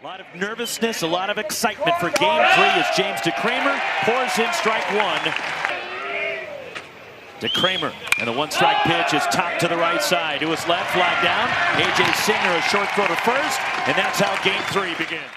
lot of nervousness, a lot of excitement for game 3 as James DeCramer pours in strike 1. DeCramer, and the one-strike pitch is topped to the right side. To his left, flag down. A.J. Singer, a short throw to first, and that's how game 3 begins.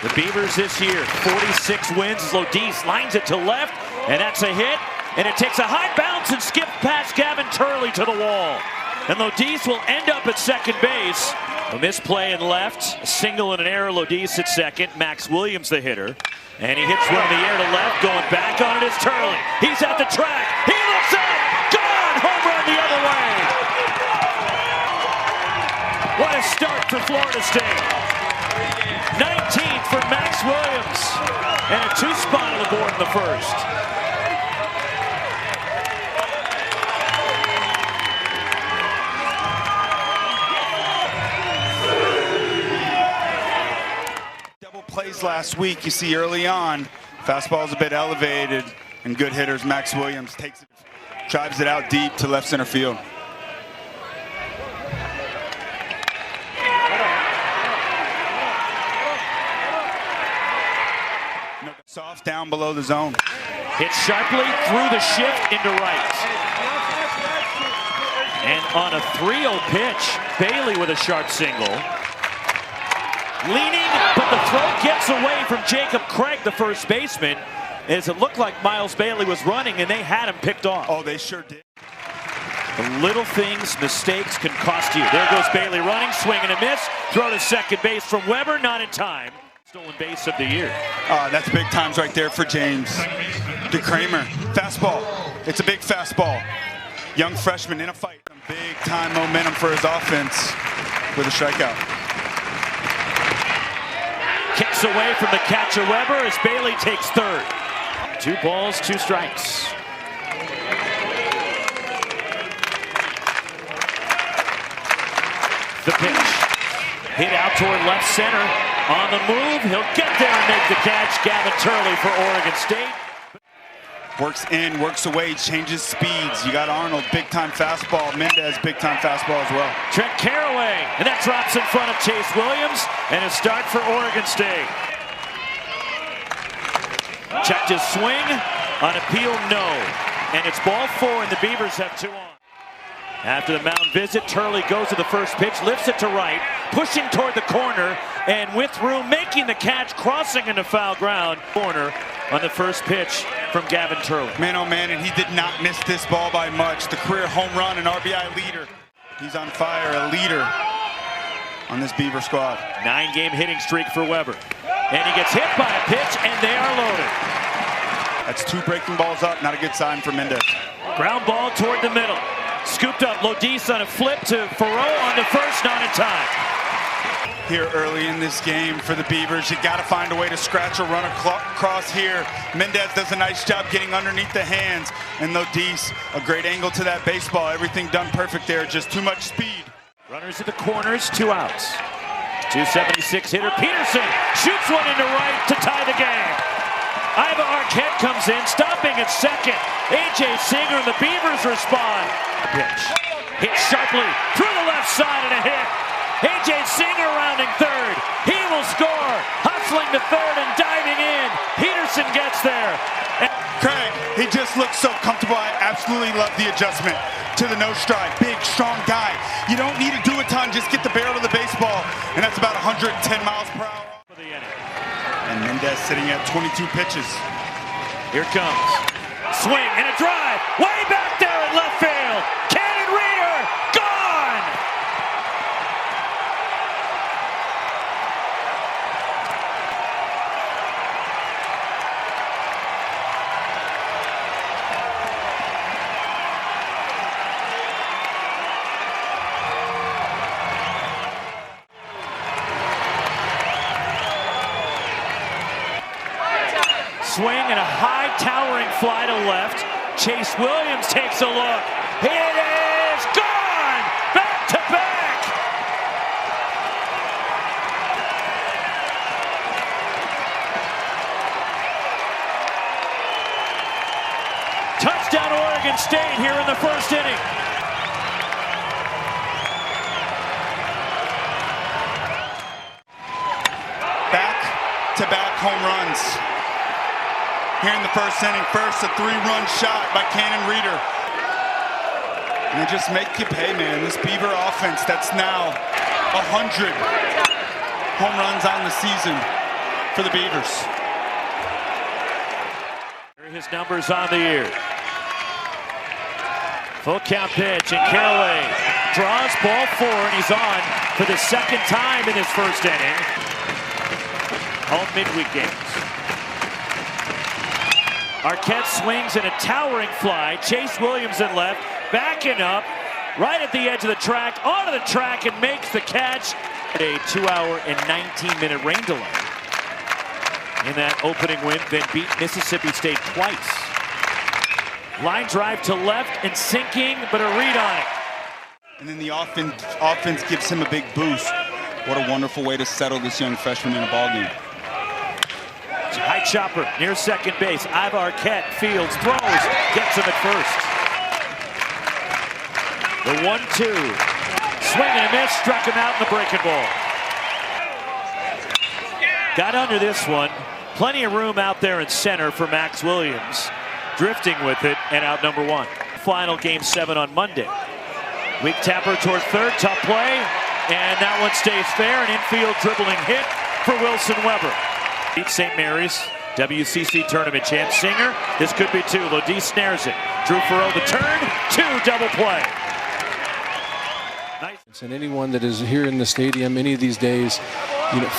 The Beavers this year, 46 wins. Lodis lines it to left, and that's a hit. And it takes a high bounce and skips past Gavin Turley to the wall. And Lodis will end up at second base. A misplay in left, a single and an error. Lodis at second. Max Williams the hitter. And he hits one in the air to left. Going back on it is Turley. He's at the track. He looks up. Gone! Home run the other way. What a start for Florida State. 19th for Max Williams. And a 2-spot on the board in the first. Plays last week, you see early on, fastball's a bit elevated, and good hitters, Max Williams takes it, drives it out deep to left center field. Soft down below the zone. Hit sharply through the shift into right. And on a 3-0 pitch, Bailey with a sharp single. Leaning, but the throw gets away from Jacob Craig, the first baseman, as it looked like Miles Bailey was running, and they had him picked off. Oh, they sure did. The little things, mistakes can cost you. There goes Bailey running, swing and a miss. Throw to second base from Weber, not in time. Stolen base of the year. That's big times right there for James DeCramer. Fastball. It's a big fastball. Young freshman in a fight. Big time momentum for his offense with a strikeout. Kicks away from the catcher Weber as Bailey takes third. 2 balls, 2 strikes. The pitch. Hit out toward left center. On the move, he'll get there and make the catch. Gavin Turley for Oregon State. Works in, works away, changes speeds. You got Arnold, big-time fastball. Mendez, big-time fastball as well. Trent Carraway, and that drops in front of Chase Williams, and a start for Oregon State. Checked his swing, on appeal, no. And it's ball 4, and the Beavers have 2 on. After the mound visit, Turley goes to the first pitch, lifts it to right, pushing toward the corner, and with room, making the catch, crossing into foul ground. Corner on the first pitch from Gavin Turley. Man, oh man, and he did not miss this ball by much. The career home run and RBI leader. He's on fire, a leader on this Beaver squad. 9-game hitting streak for Weber. And he gets hit by a pitch, and they are loaded. That's 2 breaking balls up, not a good sign for Mendez. Ground ball toward the middle. Scooped up Lodis on a flip to Farrow on the first, not in time. Here early in this game for the Beavers, you got to find a way to scratch or run across here. Mendez does a nice job getting underneath the hands, and Lodis, a great angle to that baseball. Everything done perfect there, just too much speed. Runners at the corners, 2 outs. 276 hitter Peterson shoots one into right to tie the game. Iva Arquette comes in, stopping at second. A.J. Singer and the Beavers respond. Pitch. Hit sharply through the left side and a hit. A.J. Singer rounding third. He will score. Hustling to third and diving in. Peterson gets there. Craig, he just looks so comfortable. I absolutely love the adjustment to the no stride. Big, strong guy. You don't need to do a ton. Just get the barrel of the baseball. And that's about 110 miles per hour. And Mendez sitting at 22 pitches. Here it comes. Swing and a drive. Way back there in left field. Cannon Reader. Gone. Swing and a high towering fly to left. Chase Williams takes a look. It is gone! Back to back! Touchdown Oregon State here in the first inning. back-to-back home runs. Here in the first inning, first a 3-run shot by Cannon Reeder. And they just make you pay, man. This Beaver offense, that's now 100 home runs on the season for the Beavers. His numbers on the year. Full count pitch, and Caraway draws ball 4, and he's on for the second time in his first inning. Home midweek games. Arquette swings in a towering fly. Chase Williams in left, backing up, right at the edge of the track, onto the track, and makes the catch. A 2-hour and 19-minute rain delay in that opening win, then beat Mississippi State twice. Line drive to left and sinking, but a read on it. And then the offense gives him a big boost. What a wonderful way to settle this young freshman in a ballgame. High chopper near second base. Ivar Arquette fields, throws, gets him at first. The 1-2. Swing and a miss, struck him out in the breaking ball. Got under this one. Plenty of room out there in center for Max Williams. Drifting with it, and out number 1. Final game 7 on Monday. Weak tapper toward third, tough play, and that one stays fair. An infield dribbling hit for Wilson Weber. Beat St. Mary's, WCC tournament champ. Singer, this could be 2. Lodi snares it. Drew Farrell the turn, 2 double play. Nice. And anyone that is here in the stadium any of these days,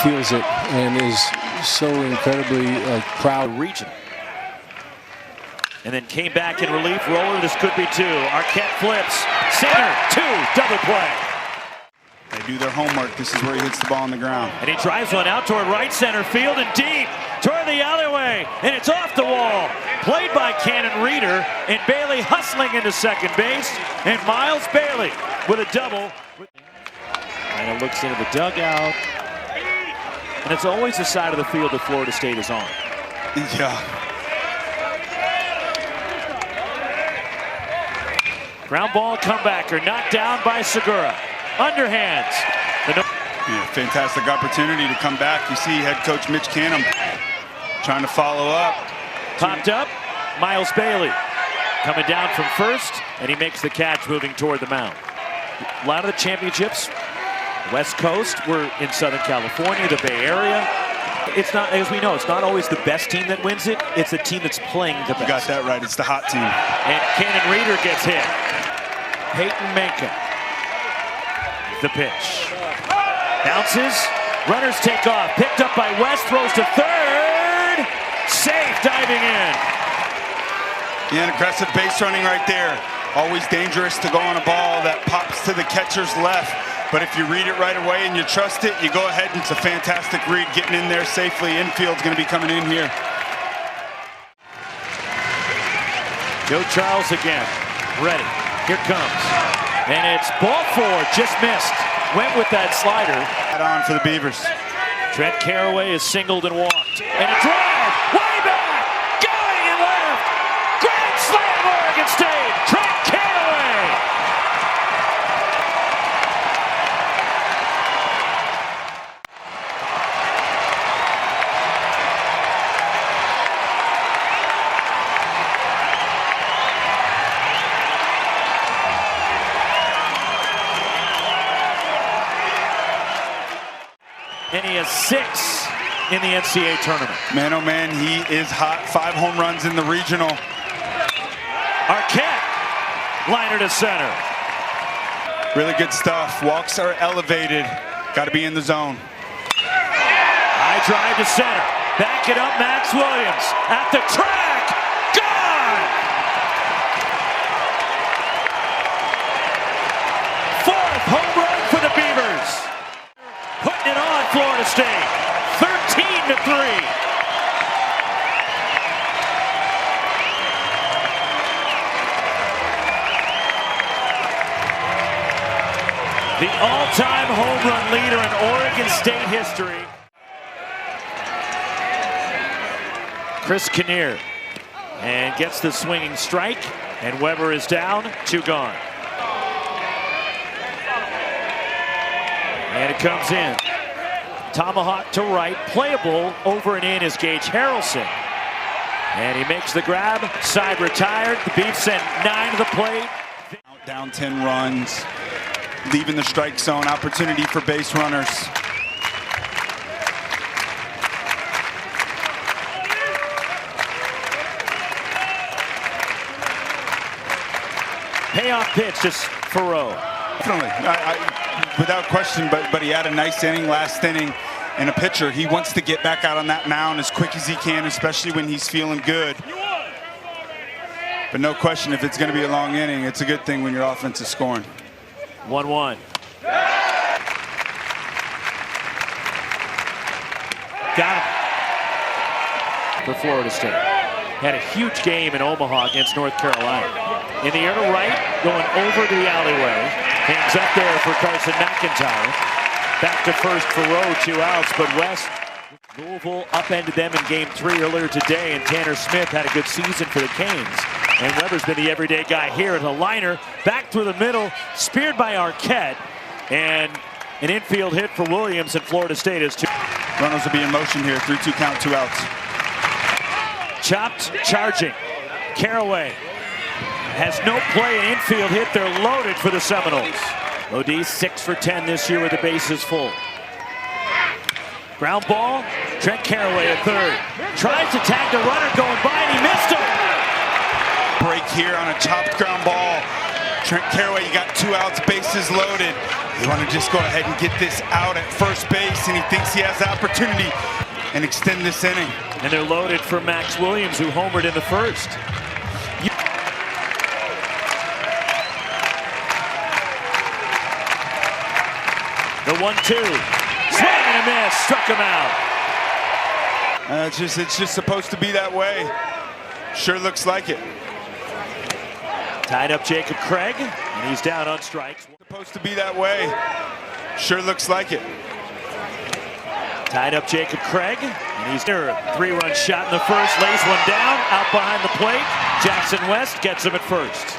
feels it and is so incredibly proud. Region. And then came back in relief. Roller, this could be 2. Arquette flips. Singer, 2 double play. They do their homework. This is where he hits the ball on the ground. And he drives one out toward right center field and deep toward the alleyway. And it's off the wall. Played by Cannon Reeder, and Bailey hustling into second base. And Miles Bailey with a double. And it looks into the dugout. And it's always the side of the field that Florida State is on. Yeah. Ground ball comebacker, knocked down by Segura. Underhands. Yeah, fantastic opportunity to come back. You see head coach Mitch Canham trying to follow up. Popped up, Miles Bailey coming down from first, and he makes the catch moving toward the mound. A lot of the championships, West Coast, were in Southern California, the Bay Area. It's not, as we know, it's not always the best team that wins it. It's the team that's playing the best. You got that right. It's the hot team. And Cannon Reeder gets hit. Peyton Menka. The pitch. Bounces. Runners take off. Picked up by West. Throws to third. Safe diving in. Yeah, an aggressive base running right there. Always dangerous to go on a ball that pops to the catcher's left. But if you read it right away and you trust it, you go ahead and it's a fantastic read. Getting in there safely. Infield's going to be coming in here. Joe Charles again. Ready. Here comes. And it's ball 4. Just missed. Went with that slider. Head on for the Beavers. Trent Caraway is singled and walked. And a drive. Way back. Going and left. Grand slam, Oregon State. Trent Caraway. And he has 6 in the NCAA tournament. Man, oh man, he is hot. 5 home runs in the regional. Arquette, liner to center. Really good stuff. Walks are elevated. Got to be in the zone. High drive to center. Back it up, Max Williams. At the track. Gone! 4th home run for the Beavers. Putting it on Florida State. 13-3. The all-time home run leader in Oregon State history. Chris Kinnear, and gets the swinging strike, and Weber is down, 2 gone. And it comes in. Tomahawk to right, playable. Over and in is Gage Harrelson. And he makes the grab, side retired. The Beavs sent 9 to the plate. Down 10 runs, leaving the strike zone, opportunity for base runners. Payoff pitch to Faroux. Definitely, without question, but he had a nice inning last inning. And a pitcher, he wants to get back out on that mound as quick as he can, especially when he's feeling good. But no question, if it's going to be a long inning, it's a good thing when your offense is scoring. 1-1. Got him for Florida State. Had a huge game in Omaha against North Carolina. In the air to right, going over to the alleyway. Hands up there for Carson McIntyre. Back to first for Rowe, 2 outs, but West. Louisville upended them in game 3 earlier today, and Tanner Smith had a good season for the Canes. And Weber's been the everyday guy here at a liner. Back through the middle, speared by Arquette. And an infield hit for Williams, and Florida State is 2. Runners will be in motion here, 3-2 count, 2 outs. Chopped, charging. Caraway has no play, an infield hit. They're loaded for the Seminoles. Lodis 6 for 10 this year with the bases full. Ground ball, Trent Caraway at third. Tries to tag the runner going by, and he missed him. Break here on a chopped ground ball. Trent Caraway, you got 2 outs, bases loaded. You want to just go ahead and get this out at first base, and he thinks he has the opportunity and extend this inning. And they're loaded for Max Williams, who homered in the first. The 1-2, swing and a miss, struck him out. It's just supposed to be that way. Sure looks like it. Tied up Jacob Craig, and he's down on strikes. Supposed to be that way. Sure looks like it. Tied up Jacob Craig, and he's there. 3-run shot in the first, lays one down, out behind the plate. Jackson West gets him at first.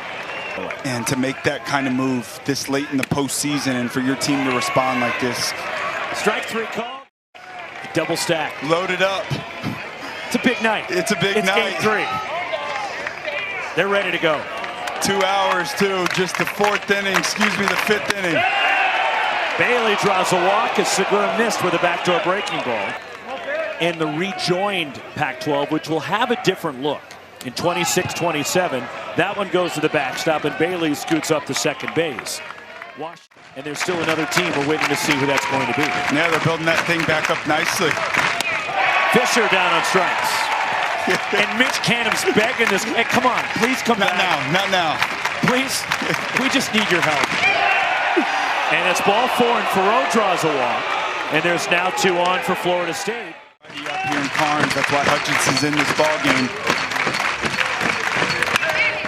And to make that kind of move this late in the postseason, and for your team to respond like this. Strike 3 call. Double stack. Loaded up. It's a big night. It's a big night. It's game 3. They're ready to go. 2 hours, too. Just the 4th inning, the 5th inning. Bailey draws a walk as Segura missed with a backdoor breaking ball. And the rejoined Pac-12, which will have a different look. In 26-27, that one goes to the backstop, and Bailey scoots up to second base. And there's still another team we're waiting to see who that's going to be. Yeah, they're building that thing back up nicely. Fisher down on strikes. And Mitch Canham's begging this. Hey, come on, please come back. Not now. Please, we just need your help. And it's ball 4, and Faroux draws a walk. And there's now 2 on for Florida State. Up here in Carnes, that's why Hutchinson's in this ball game.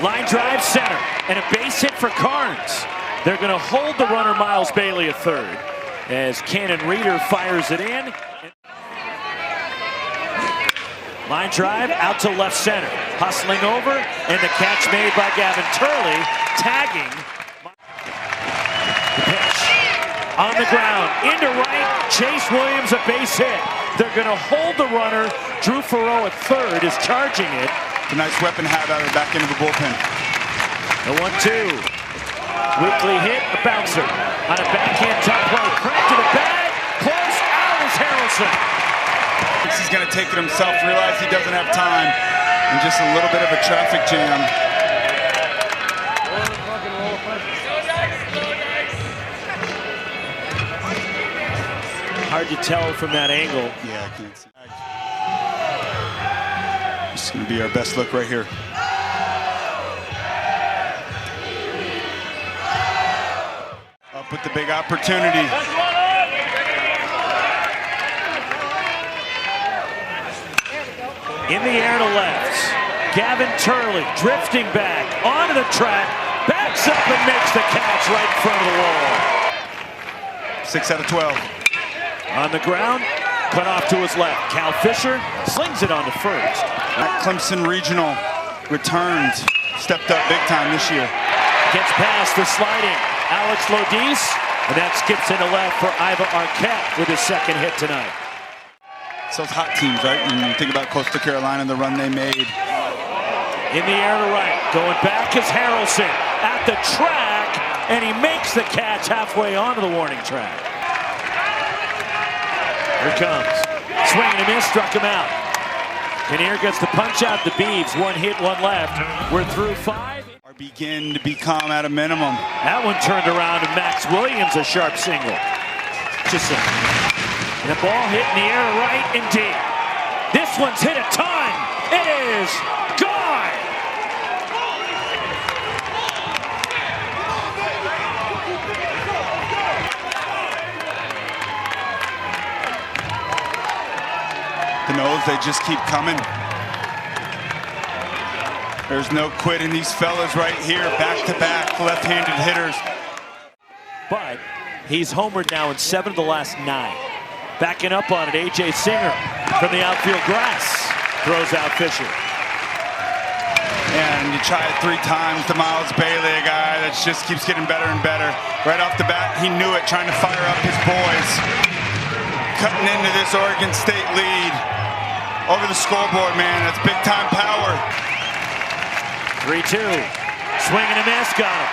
Line drive center, and a base hit for Carnes. They're going to hold the runner Miles Bailey at third as Cannon Reeder fires it in. Line drive out to left center. Hustling over, and the catch made by Gavin Turley, tagging. The pitch on the ground, into right, Chase Williams a base hit. They're going to hold the runner. Drew Faroux at third is charging it. It's a nice weapon hat out of the back end of the bullpen. The 1-2. Weekly hit, a bouncer. On a backhand top play, cracked to the bag. Close out is Harrelson. He's going to take it himself, realize he doesn't have time, and just a little bit of a traffic jam. Hard to tell from that angle. Yeah, I can't see. This is going to be our best look right here. Up with the big opportunity. In the air to left. Gavin Turley drifting back onto the track, backs up and makes the catch right in front of the wall. 6 out of 12. On the ground, cut off to his left. Cal Fisher slings it on to first. Clemson Regional returned, stepped up big time this year. Gets past the sliding Alex Lodis, And that skips into left for Iva Arquette with his second hit tonight. It's those hot teams, right? And you think about Coastal Carolina, the run they made. In the air to right, going back is Harrelson at the track, and he makes the catch halfway onto the warning track. Here it comes. Swing and a miss, struck him out. Kinnear gets the punch out the Beavs. One hit, one left. We're through 5. Or begin to become at a minimum. That one turned around, and Max Williams a sharp single. Just and a ball hit in the air right and deep. This one's hit a ton. It is gone. The nose, they just keep coming. There's no quitting these fellas right here, back-to-back left-handed hitters. But he's homered now in 7 of the last 9. Backing up on it, A.J. Singer from the outfield grass throws out Fisher. And you try it 3 times to Miles Bailey, a guy that just keeps getting better and better. Right off the bat, he knew it, trying to fire up his boys. Cutting into this Oregon State lead. Over the scoreboard, man, that's big-time power. 3-2. Swing and a miss, got him.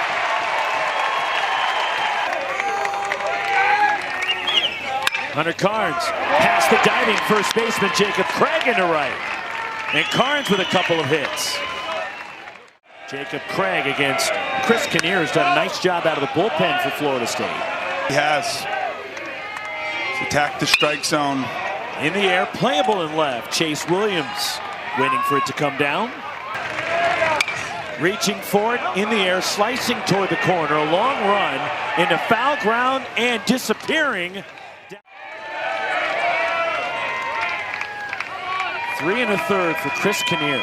Hunter Carnes past the diving first baseman Jacob Craig into right. And Carnes with a couple of hits. Jacob Craig against Chris Kinnear has done a nice job out of the bullpen for Florida State. He has. He's attacked the strike zone. In the air, playable in left. Chase Williams waiting for it to come down. Reaching for it in the air, slicing toward the corner. A long run into foul ground and disappearing. 3 1/3 for Chris Kinnear.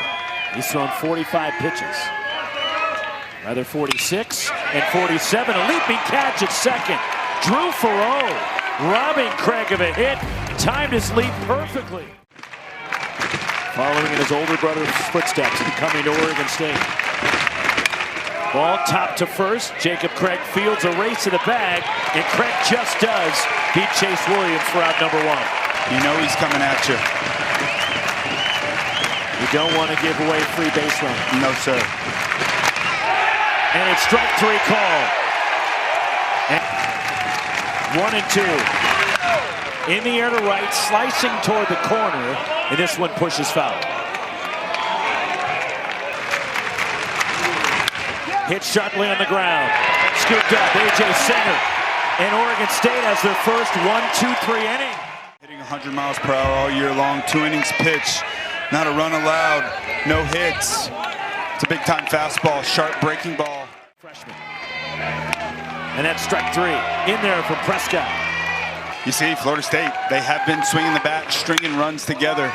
He's thrown 45 pitches. Rather 46 and 47. A leaping catch at second. Drew Farreau robbing Craig of a hit. Timed his leap perfectly. Following in his older brother's footsteps and coming to Oregon State. Ball top to first. Jacob Craig fields a race to the bag, and Craig just does beat Chase Williams for out number 1. You know he's coming at you. You don't want to give away free base running. No, sir. And it's strike 3 call. And 1-2. In the air to right, slicing toward the corner, and this one pushes foul. Hit sharply on the ground. Scooped up, A.J. Singer. And Oregon State has their first 1-2-3 inning. Hitting 100 miles per hour all year long. 2 innings pitch. Not a run allowed. No hits. It's a big-time fastball. Sharp breaking ball. Freshman. And that's strike 3. In there from Prescott. You see, Florida State, they have been swinging the bat, stringing runs together.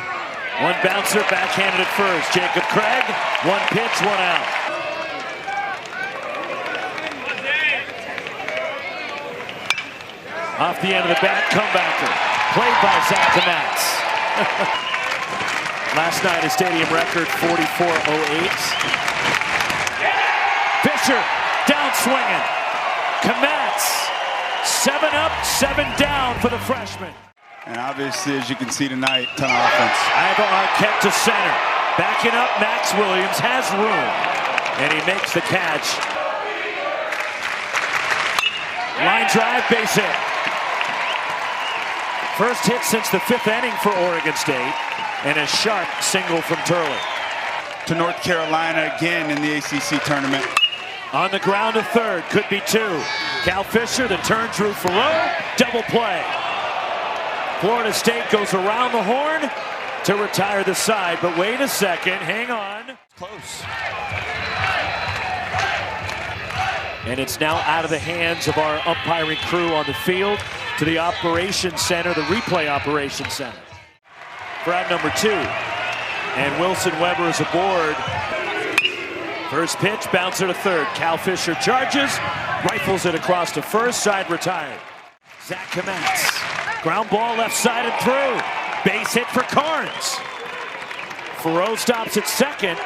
One bouncer backhanded at first. Jacob Craig, 1 pitch, 1 out. Off the end of the bat, comebacker. Played by Zach Kamatz. Last night, a stadium record, 44.08. Fisher, down swinging. Kamatz. 7 up, 7 down for the freshman. And obviously, as you can see tonight, ton of offense. Iva Arquette to center. Backing up, Max Williams has room. And he makes the catch. Line drive, base hit. First hit since the 5th inning for Oregon State. And a sharp single from Turley. To North Carolina again in the ACC tournament. On the ground to third, could be 2. Cal Fisher, the turn, Drew Farreau, double play. Florida State goes around the horn to retire the side, but wait a second, hang on. Close. And it's now out of the hands of our umpiring crew on the field to the operations center, the replay operations center. For out number 2. And Wilson Weber is aboard. First pitch, bouncer to third. Cal Fisher charges, rifles it across to first, side retired. Zach Kamatz, ground ball left side and through. Base hit for Carnes. Farreau stops at second,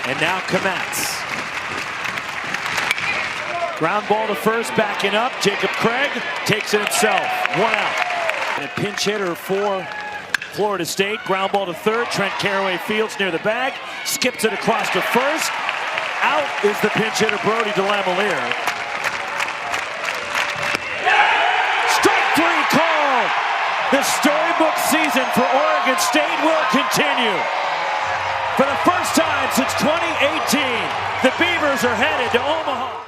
and now Kamatz. Ground ball to first, backing up. Jacob Craig takes it himself. 1 out. And a pinch hitter for Florida State. Ground ball to third. Trent Caraway fields near the bag. Skips it across to first. Out is the pinch hitter, Brody DeLamielleure. Strike 3 call. The storybook season for Oregon State will continue. For the first time since 2018, the Beavers are headed to Omaha.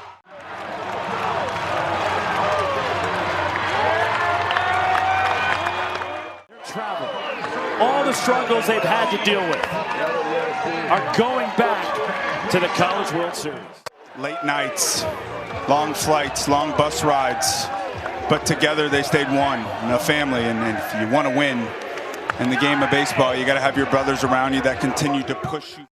Travel. All the struggles they've had to deal with are going back to the College World Series. Late nights, long flights, long bus rides, but together they stayed one, a family. And if you want to win in the game of baseball, you got to have your brothers around you that continue to push you.